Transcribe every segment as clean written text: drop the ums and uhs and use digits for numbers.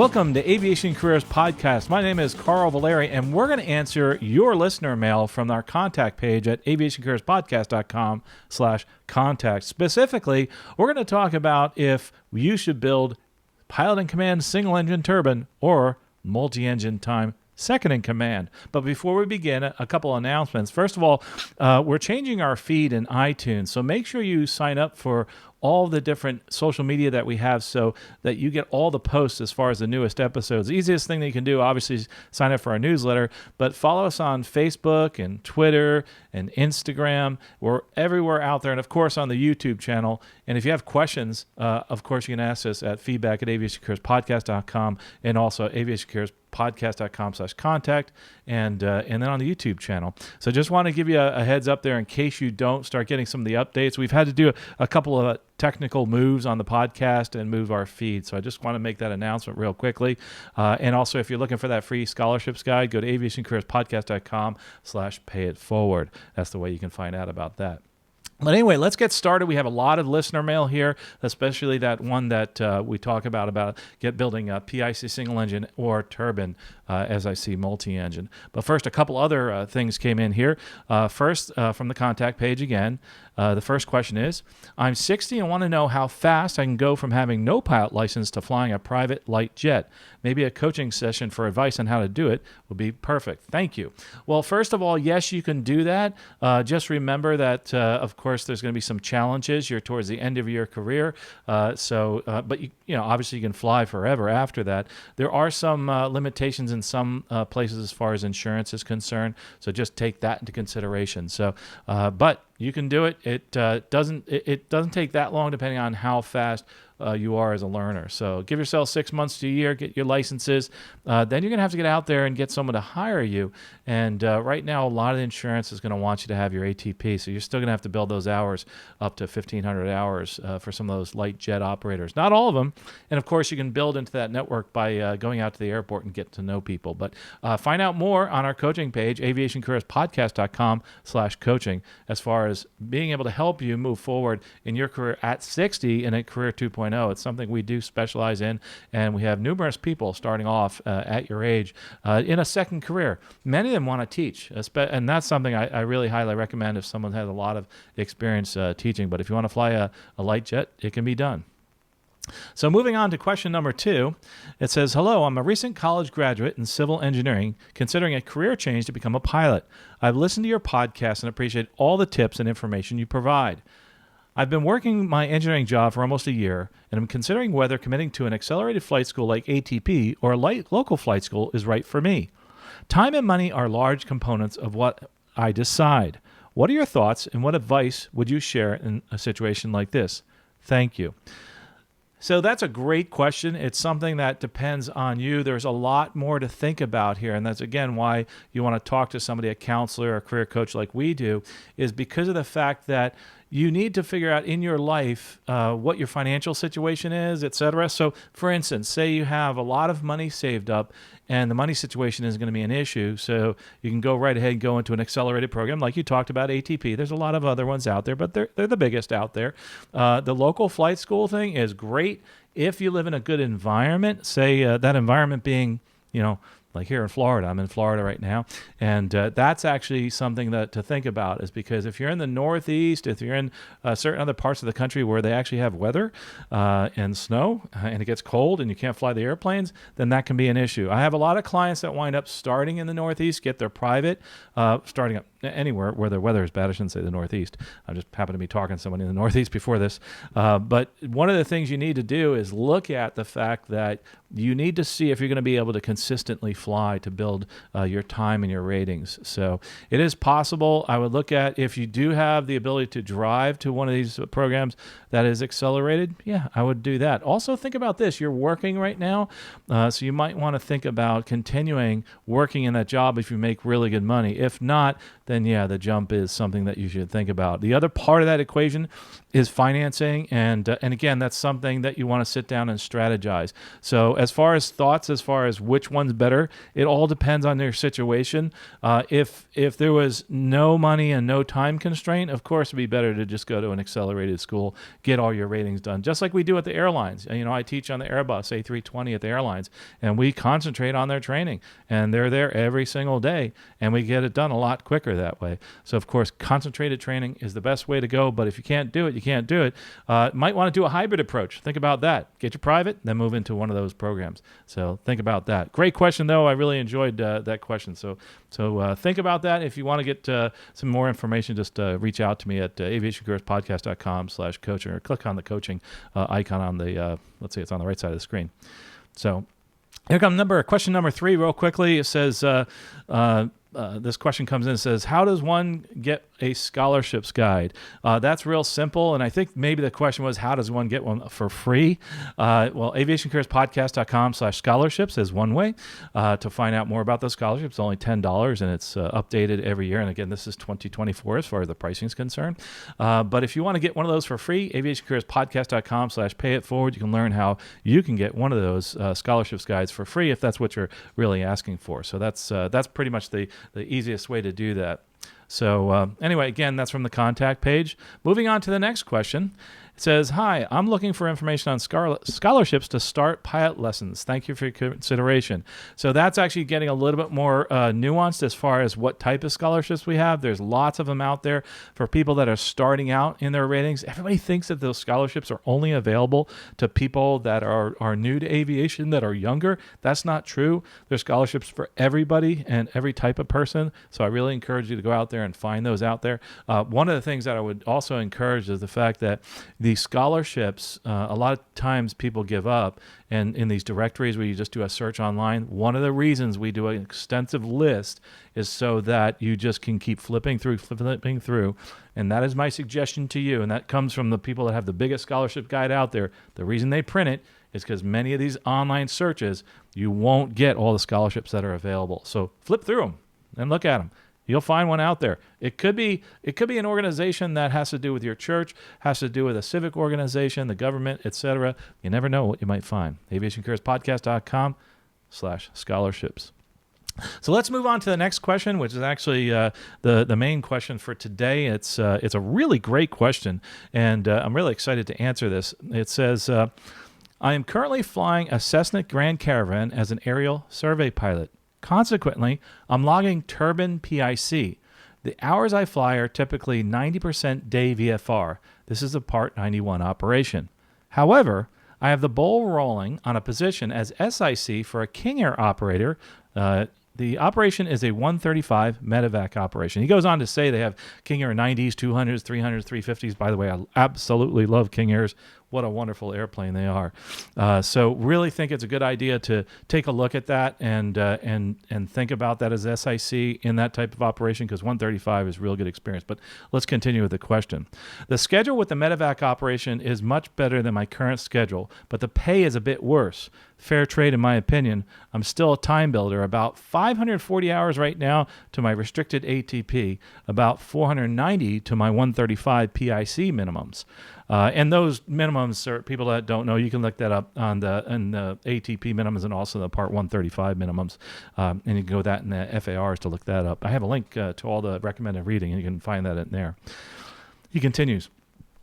Welcome to Aviation Careers Podcast. My name is Carl Valeri, and we're going to answer your listener mail from our contact page at aviationcareerspodcast.com/contact. Specifically, we're going to talk about if you should build pilot in command single-engine turbine or multi-engine time second in command. But before we begin, a couple announcements. First of all, we're changing our feed in iTunes, so make sure you sign up for all the different social media that we have so that you get all the posts as far as the newest episodes. The easiest thing that you can do, obviously, is sign up for our newsletter, but follow us on Facebook and Twitter and Instagram. We're everywhere out there, and of course on the YouTube channel. And if you have questions, of course, you can ask us at feedback@aviationcareerspodcast.com and also aviationcareerspodcast.com/contact and then on the YouTube channel. So just want to give you a heads up there in case you don't start getting some of the updates. We've had to do a couple of technical moves on the podcast and move our feed. So I just want to make that announcement real quickly. And also, if you're looking for that free scholarships guide, go to aviationcareerspodcast.com/payitforward. That's the way you can find out about that. But anyway, let's get started. We have a lot of listener mail here, especially that one that we talk about building a PIC single engine or turbine, as I see multi-engine. But first, a couple other things came in here. First, from the contact page again, the first question is, I'm 60 and want to know how fast I can go from having no pilot license to flying a private light jet. Maybe a coaching session for advice on how to do it would be perfect. Thank you. Well, first of all, yes, you can do that. Just remember that, of course, there's going to be some challenges. You're towards the end of your career, but you obviously you can fly forever after that. There are some limitations in some places as far as insurance is concerned, so just take that into consideration. So, but you can do it. It doesn't take that long, depending on how fast you are as a learner. So give yourself 6 months to a year, get your licenses. Then you're going to have to get out there and get someone to hire you. And right now, a lot of the insurance is going to want you to have your ATP. So you're still going to have to build those hours up to 1,500 hours for some of those light jet operators. Not all of them. And of course, you can build into that network by going out to the airport and get to know people. But find out more on our coaching page, aviationcareerspodcast.com/coaching, as far as being able to help you move forward in your career at 60 and at Career 2.0. It's something we do specialize in, and we have numerous people starting off at your age in a second career. Many of them want to teach, and that's something I really highly recommend if someone has a lot of experience teaching. But if you want to fly a light jet, it can be done. So moving on to question number 2, it says, hello, I'm a recent college graduate in civil engineering, considering a career change to become a pilot. I've listened to your podcast and appreciate all the tips and information you provide. I've been working my engineering job for almost a year, and I'm considering whether committing to an accelerated flight school like ATP or a local flight school is right for me. Time and money are large components of what I decide. What are your thoughts, and what advice would you share in a situation like this? Thank you. So that's a great question. It's something that depends on you. There's a lot more to think about here, and that's, again, why you want to talk to somebody, a counselor or a career coach like we do, is because of the fact that you need to figure out in your life what your financial situation is, et cetera. So, for instance, say you have a lot of money saved up and the money situation is going to be an issue. So you can go right ahead and go into an accelerated program like you talked about, ATP. There's a lot of other ones out there, but they're the biggest out there. The local flight school thing is great if you live in a good environment, say that environment being, like here in Florida. I'm in Florida right now. And that's actually something to think about, is because if you're in the Northeast, if you're in certain other parts of the country where they actually have weather and snow and it gets cold and you can't fly the airplanes, then that can be an issue. I have a lot of clients that wind up starting in the Northeast, get their private, starting up anywhere where the weather is bad. I shouldn't say the Northeast. I just happened to be talking to someone in the Northeast before this. But one of the things you need to do is look at the fact that you need to see if you're going to be able to consistently fly to build your time and your ratings. So it is possible. I would look at if you do have the ability to drive to one of these programs that is accelerated. Yeah, I would do that. Also think about this. You're working right now. So you might want to think about continuing working in that job if you make really good money. If not, then yeah, the jump is something that you should think about. The other part of that equation is financing, and again, that's something that you want to sit down and strategize. So as far as thoughts, as far as which one's better, it all depends on your situation. If there was no money and no time constraint, of course it'd be better to just go to an accelerated school, get all your ratings done, just like we do at the airlines. I teach on the Airbus A320 at the airlines, and we concentrate on their training, and they're there every single day, and we get it done a lot quicker that way. So of course, concentrated training is the best way to go, but if you can't do it, you can't do it. Might want to do a hybrid approach. Think about that. Get your private, then move into one of those programs. So think about that. Great question, though. I really enjoyed that question. So think about that. If you want to get some more information, just reach out to me at aviationcareerspodcast.com/coaching, or click on the coaching icon on the, let's see, it's on the right side of the screen. So here comes question number 3 real quickly. It says, this question comes in and says, how does one get a scholarships guide? That's real simple. And I think maybe the question was, how does one get one for free? Well, aviationcareerspodcast.com/scholarships is one way to find out more about those scholarships. It's only $10, and it's updated every year. And again, this is 2024 as far as the pricing is concerned. But if you want to get one of those for free, aviationcareerspodcast.com/pay-it-forward. You can learn how you can get one of those scholarships guides for free if that's what you're really asking for. So that's pretty much the easiest way to do that. So anyway, again, that's from the contact page. Moving on to the next question. It says, hi, I'm looking for information on scholarships to start pilot lessons. Thank you for your consideration. So that's actually getting a little bit more nuanced as far as what type of scholarships we have. There's lots of them out there for people that are starting out in their ratings. Everybody thinks that those scholarships are only available to people that are new to aviation, that are younger. That's not true. There's scholarships for everybody and every type of person. So I really encourage you to go out there and find those out there. One of the things that I would also encourage is the fact that the scholarships, a lot of times people give up, and in these directories where you just do a search online, one of the reasons we do an extensive list is so that you just can keep flipping through, and that is my suggestion to you, and that comes from the people that have the biggest scholarship guide out there. The reason they print it is because many of these online searches, you won't get all the scholarships that are available. So flip through them and look at them. You'll find one out there. It could be an organization that has to do with your church, has to do with a civic organization, the government, etc. You never know what you might find. aviationcareerspodcast.com/scholarships. So let's move on to the next question, which is actually the main question for today. It's a really great question, and I'm really excited to answer this. It says, I am currently flying a Cessna Grand Caravan as an aerial survey pilot. Consequently, I'm logging Turbine PIC. The hours I fly are typically 90% day VFR. This is a Part 91 operation. However, I have the ball rolling on a position as SIC for a King Air operator. The operation is a 135 medevac operation. He goes on to say they have King Air 90s, 200s, 300s, 350s. By the way, I absolutely love King Airs. What a wonderful airplane they are. So really think it's a good idea to take a look at that and think about that as SIC in that type of operation, because 135 is real good experience. But let's continue with the question. The schedule with the medevac operation is much better than my current schedule, but the pay is a bit worse. Fair trade, in my opinion. I'm still a time builder, about 540 hours right now to my restricted ATP, about 490 to my 135 PIC minimums. And those minimums, are people that don't know, you can look that up on the ATP minimums and also the Part 135 minimums. And you can go with that in the FARs to look that up. I have a link to all the recommended reading, and you can find that in there. He continues.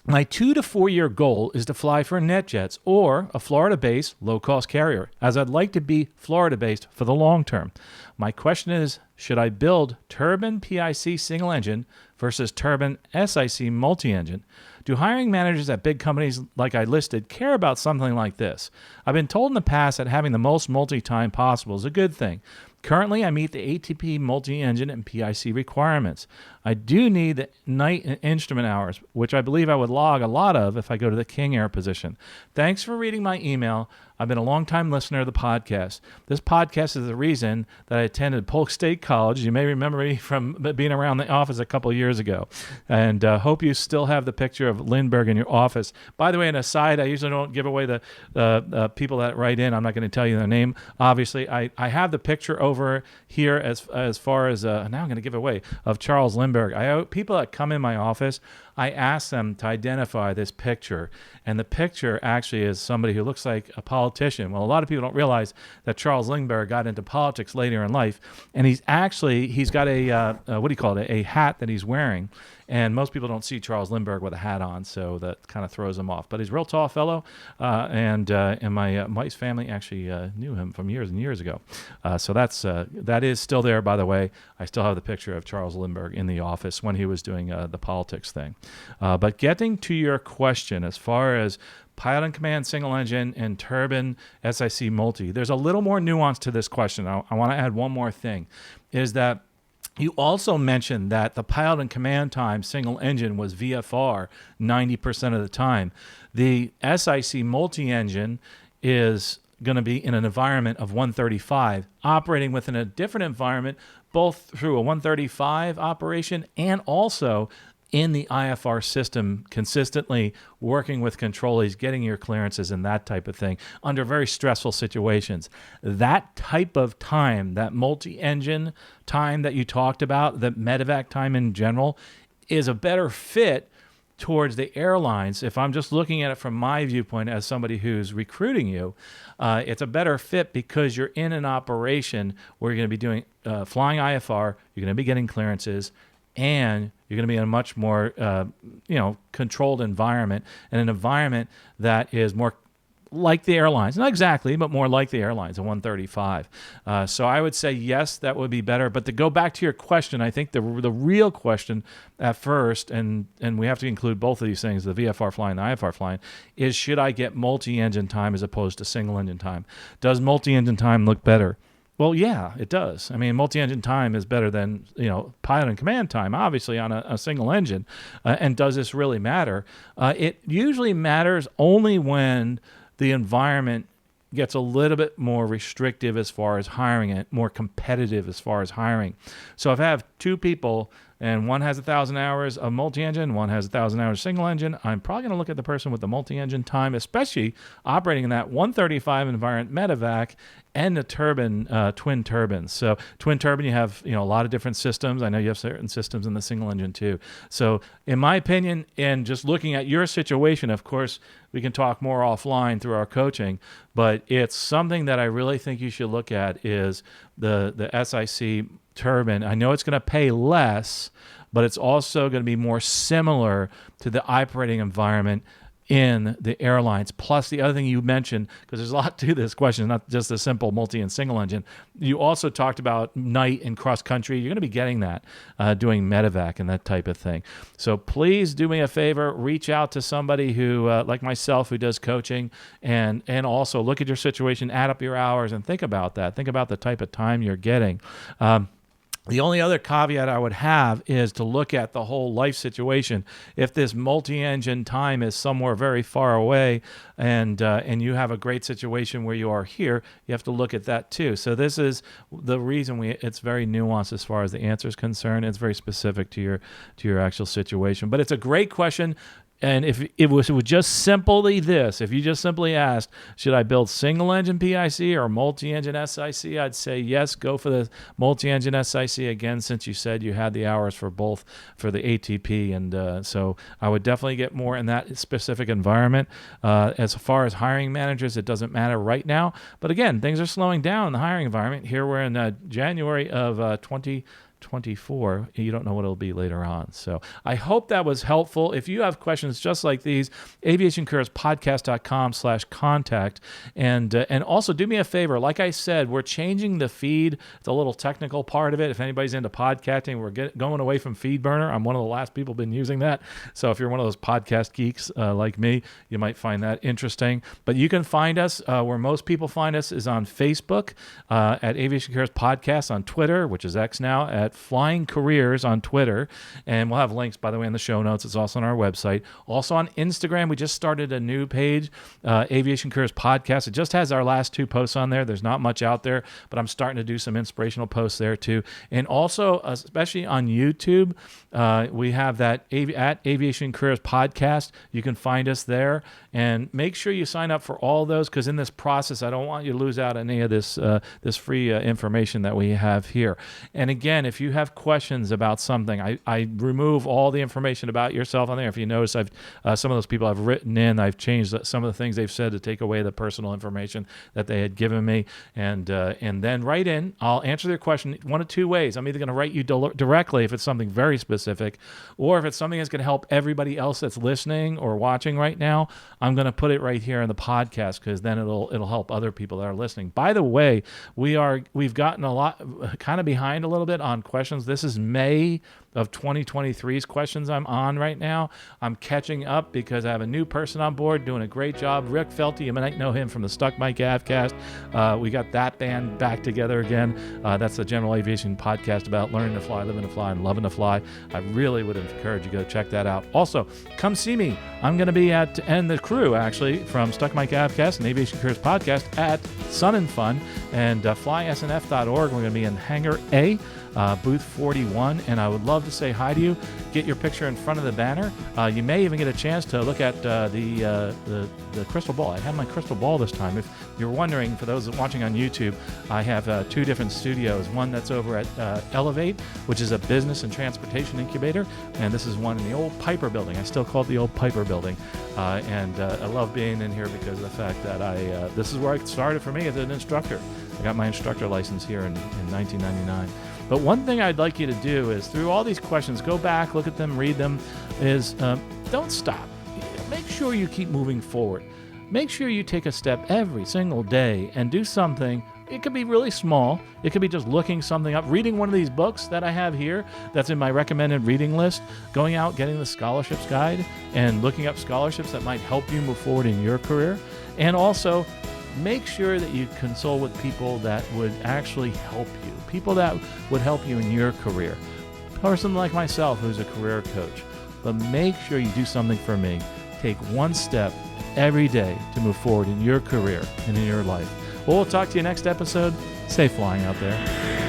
My 2 to 4 year goal is to fly for NetJets or a Florida-based low-cost carrier, as I'd like to be Florida-based for the long term. My question is, should I build Turbine PIC single engine versus Turbine SIC multi-engine? Do hiring managers at big companies like I listed care about something like this? I've been told in the past that having the most multi-time possible is a good thing. Currently, I meet the ATP multi-engine and PIC requirements. I do need the night and instrument hours, which I believe I would log a lot of if I go to the King Air position. Thanks for reading my email. I've been a long-time listener of the podcast. This podcast is the reason that I attended Polk State College. You may remember me from being around the office a couple of years ago. And hope you still have the picture of Lindbergh in your office. By the way, an aside, I usually don't give away the people that write in. I'm not going to tell you their name. Obviously, I have the picture over here as far as, now I'm going to give away, of Charles Lindbergh. People that come in my office, I ask them to identify this picture, and the picture actually is somebody who looks like a politician. Well, a lot of people don't realize that Charles Lindbergh got into politics later in life, and he's got a hat that he's wearing, and most people don't see Charles Lindbergh with a hat on, so that kind of throws him off. But he's a real tall fellow, and my wife's family actually knew him from years and years ago. So that is still there, by the way. I still have the picture of Charles Lindbergh in the office when he was doing the politics thing. But getting to your question, as far as pilot and command single engine and turbine SIC multi, there's a little more nuance to this question. I want to add one more thing, is that you also mentioned that the pilot and command time single engine was VFR 90% of the time. The SIC multi-engine is going to be in an environment of 135, operating within a different environment, both through a 135 operation and also in the IFR system, consistently working with controllers, getting your clearances and that type of thing under very stressful situations. That type of time, that multi-engine time that you talked about, the medevac time in general, is a better fit towards the airlines. If I'm just looking at it from my viewpoint as somebody who's recruiting you, it's a better fit because you're in an operation where you're going to be doing flying IFR, you're going to be getting clearances, and you're going to be in a much more, controlled environment, and an environment that is more like the airlines. Not exactly, but more like the airlines, a 135. So I would say, yes, that would be better. But to go back to your question, I think the real question at first, and we have to include both of these things, the VFR flying, the IFR flying, is should I get multi-engine time as opposed to single-engine time? Does multi-engine time look better? Well, yeah, it does. I mean, multi-engine time is better than, pilot and command time, obviously, on a single engine. And does this really matter? It usually matters only when the environment gets a little bit more restrictive as far as hiring it, more competitive as far as hiring. So if I have two people and one has 1,000 hours of multi-engine, one has 1,000 hours single engine, I'm probably going to look at the person with the multi-engine time, especially operating in that 135 environment medevac and the turbine, twin turbines. So twin turbine, you have a lot of different systems. I know you have certain systems in the single engine too. So in my opinion, and just looking at your situation, of course, we can talk more offline through our coaching, but it's something that I really think you should look at is the SIC turbine. I know it's going to pay less, but it's also going to be more similar to the operating environment in the airlines. Plus, the other thing you mentioned, because there's a lot to this question, not just a simple multi and single engine. You also talked about night and cross country. You're going to be getting that doing medevac and that type of thing. So please do me a favor, reach out to somebody who, like myself, who does coaching, and also look at your situation, add up your hours, and think about that. Think about the type of time you're getting. The only other caveat I would have is to look at the whole life situation. If this multi-engine time is somewhere very far away and you have a great situation where you are here, you have to look at that too. So this is the reason it's very nuanced as far as the answer is concerned. It's very specific to your actual situation. But it's a great question. And if it was just simply this, if you just simply asked, should I build single-engine PIC or multi-engine SIC, I'd say yes, go for the multi-engine SIC again, since you said you had the hours for both for the ATP. And so I would definitely get more in that specific environment. As far as hiring managers, it doesn't matter right now. But again, things are slowing down in the hiring environment. Here we're in January of 2024. You don't know what it'll be later on. So I hope that was helpful. If you have questions just like these, aviationcareerspodcast.com/contact. And also do me a favor. Like I said, we're changing the feed. It's a little technical part of it. If anybody's into podcasting, we're going away from FeedBurner. I'm one of the last people been using that. So if you're one of those podcast geeks like me, you might find that interesting. But you can find us where most people find us is on Facebook at Aviation Careers Podcast, on Twitter, which is X now, at at Flying Careers on Twitter. And we'll have links, by the way, in the show notes. It's also on our website. Also on Instagram, we just started a new page, Aviation Careers Podcast. It just has our last 2 posts on there. There's not much out there, but I'm starting to do some inspirational posts there too. And also, especially on YouTube, we have that at Aviation Careers Podcast. You can find us there, and make sure you sign up for all those, because in this process, I don't want you to lose out on any of this free information that we have here. And again, if you have questions about something, I remove all the information about yourself on there. If you notice, I've some of those people I've written in, I've changed some of the things they've said to take away the personal information that they had given me, and then write in. I'll answer their question one of 2 ways. I'm either going to write you directly if it's something very specific, or if it's something that's going to help everybody else that's listening or watching right now, I'm going to put it right here in the podcast, because then it'll help other people that are listening. By the way, we've gotten a lot kind of behind a little bit on questions. This is May of 2023's questions I'm on right now. I'm catching up because I have a new person on board doing a great job. Rick Felty, you might know him from the Stuck Mike Avcast. We got that band back together again. That's the general aviation podcast about learning to fly, living to fly, and loving to fly. I really would encourage you to go check that out. Also, come see me. I'm going to be and the crew actually from Stuck Mike Avcast and Aviation Careers Podcast at Sun and Fun and flysnf.org. We're going to be in Hangar A, booth 41, and I would love to say hi to you. Get your picture in front of the banner. You may even get a chance to look at the crystal ball. I have my crystal ball this time. If you're wondering, for those watching on YouTube, I have 2 different studios. One that's over at Elevate, which is a business and transportation incubator, and this is one in the old Piper building. I still call it the old Piper building, and I love being in here because of the fact that this is where I started for me as an instructor. I got my instructor license here in 1999. But one thing I'd like you to do is, through all these questions, go back, look at them, read them, is don't stop. Make sure you keep moving forward. Make sure you take a step every single day and do something. It could be really small. It could be just looking something up, reading one of these books that I have here that's in my recommended reading list, going out, getting the scholarships guide, and looking up scholarships that might help you move forward in your career. And also, make sure that you consult with people that would actually help you, people that would help you in your career. A person like myself who's a career coach. But make sure you do something for me. Take one step every day to move forward in your career and in your life. Well, we'll talk to you next episode. Safe flying out there.